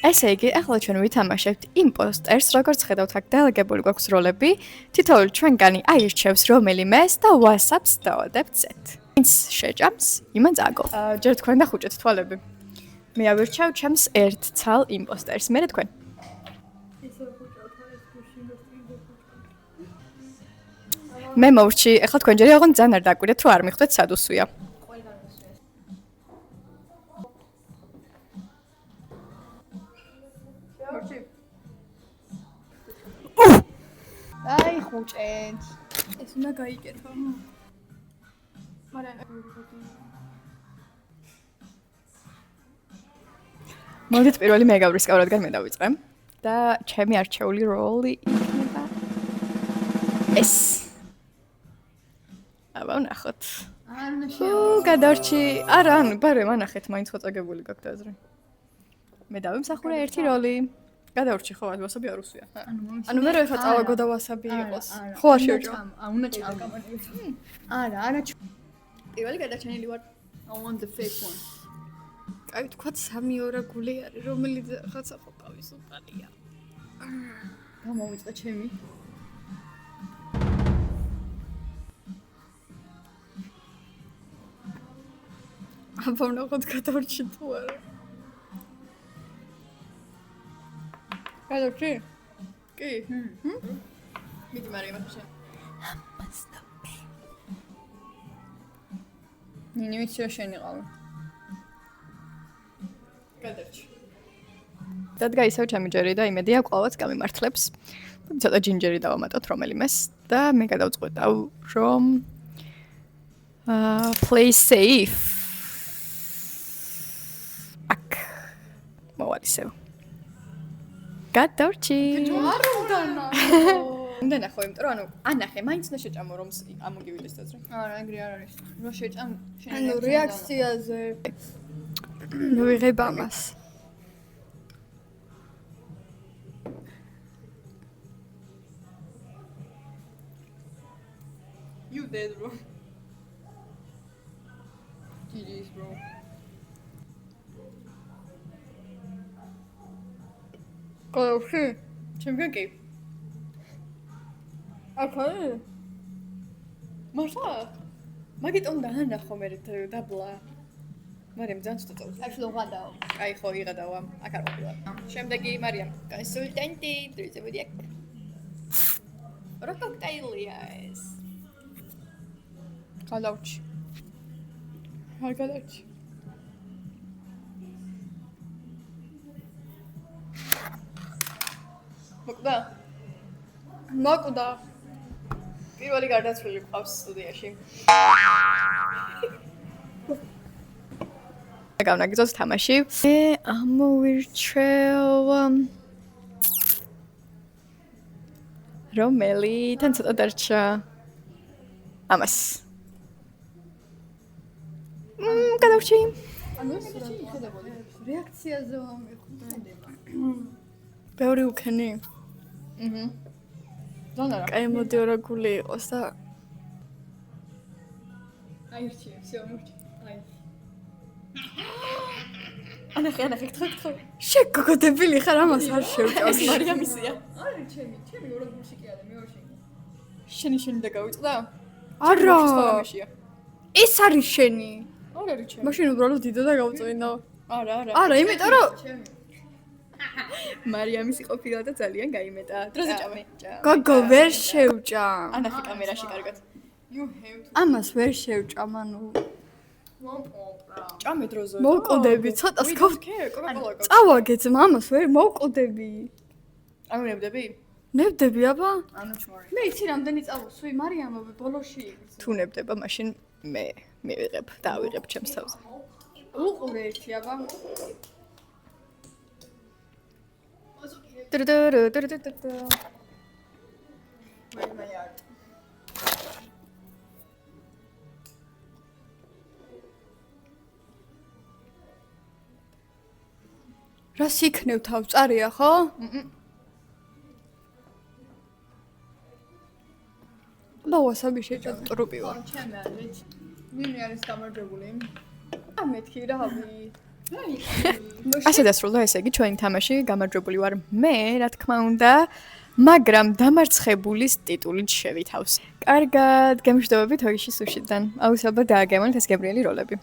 ესე იგი, ახლა ჩვენ ვითამაშებთ იმპოსტერს, როგორც ხედავთ, აქ დელეგებული გვაქვს როლები. თითოეული ჩვენგანი აირჩევს რომელიმეს და WhatsApp-ს დავადებთ Z. ვინც შეჭამს, იმან წაგო. ჯერ თქვენ დახუჭეთ თვალები. მე ავირჩევ ჩემს ერთ ცალ იმპოსტერს. მე თქვენ. მე მოვრჩი, ახლა თქვენ ჯერ აღონ ძალიან არ დაკვირდეთ, რომ არ მიხვდეთ სად უსვია. აი ხუჭეთ. ეს უნდა გაიგეთო. მაგრამ მოდით პირველი მე გავრისკავ, რადგან მე დავიწყე. და ჩემი არჩეული როლი იქნება ეს. აბა ვნახოთ. არ უნდა შეავალო. გადარჩი. არა, ანუ ბარე მანახეთ, მაინც ხო წაგებული გაქვთ აზრი. მე დავიმსახურე ერთი როლი. გადავრჩი ხო, WhatsApp-ი არ უსვია. ანუ მე რო ეხა წავაგო და WhatsApp-ი იყოს. ხო არ შევჭამ. უნდა ჭამ. არა. პირველი გადაჩენილი ვარ. I want the fake one. აი თქვა 3-2 გული არის, რომელიც ხაცა ხო თავისუფალია. გამოვიწყე ჩემი. აბა ვნახოთ გადავრჩი თუ არა. გადავრჩი? კი. მიდი მარიამ ახლა. ნინი ვიცი რა შენიყავი. გადარჩი. დადგა ისევ ჩემი ჯერი და იმედია ყოველს გამიმართლებს. ცოტა ჯინჯერი დავამატოთ რომელიმეს და მე გადავწყვეტავ რომ play safe. აქ. მოვალ ისევ. გადავრჩი. არ უნდა უნდა ნახო, იმიტომ რომ ანუ ანახე, მაინც უნდა შეჭამო რომ ამოგივიდეს თაზრი. არა, ეგრე არ არის. რო შეჭამ შენ ანუ რეაქციაზე. მივიღებ ამას. You dead, bro. GG's, bro. გადავრჩი? ჩემგან კი. ახლა მართლა? მაგით უნდა ანახო მე დაბლა. მარიამ ძალიან ცოტა წავს. აი შლოღადაო. აი ხო იღადავა. აქ არ ყოფილა. შემდეგი მარიამ, კონსულტანტი, დროებოდი აქ. რა კოქტეილია ეს? გადავრჩი. არ გადავრჩი. მოკვდა. პირველი გარდაცვლილი ყავს სტუდიაში. გავნაგზავთ თამაში. მე ამოვირჩევ რომელი თან ცოტა დარჩა ამას. გადავრჩი. ანუ ეს რა შეხედებოდი? რეაქციაზე ვამეხვდა. ბევრი უქენი. ზონარა. კაი მოდი ორ გული იყოს და აი რჩი, всё, მოვჭი. აი. ანახე, გთხოვ. შეგოგოდებილი ხარ ამას არ შევჭავს მარიამისია. არის ჩემი ორ გულში კი არა, მეორე შენი. შენი და გავიწყდა? არა. სხვა ეს არის შენი. არ არის ჩემი. მაშინ უბრალოდ დიდო და გავწვინო. არა. არა, იმიტომ რომ მარიამისი ყოფილა და ძალიან გაიმეტა. დროზე ჭამე. გოგო ვერ შევჭამ. ანახე კამერაში კარგად. You have to. ამას ვერ შევჭამ, ანუ ჭამე დროზე. მოვკვდები, ცოტა სკოფ. კოკაკოლა. წავაგეთ, მამას ვერ მოვკვდები. ანუ ნებდები? ნებდები, აბა? ანუ ჩმორი. მე იცი რამდენი წავუსვი, მარიამო ბოლოში. თუ ნებდება, მაშინ მე მივიღებ და ავიღებ ჩემს თავზე. უყურე ერთი, აბა? ტრდრდრდრდრდრ. რას იქნევ თავწარია, ხო? და WhatsApp-ი შეჭამ ტრუპი ვარ. ჩემი არის. ნინი არის გამარჯვებული. მეთქი რავი. ასე დასრულდა ესე იგი ჩვენი თამაში. გამარჯვებული ვარ მე, რა თქმა უნდა, მაგრამ დამარცხებულის ტიტულით შევითავს. კარგად, გემშვიდობებით ოიშის უშიდან. აუცილებლად დააგემონით ეს გემრიელი როლები.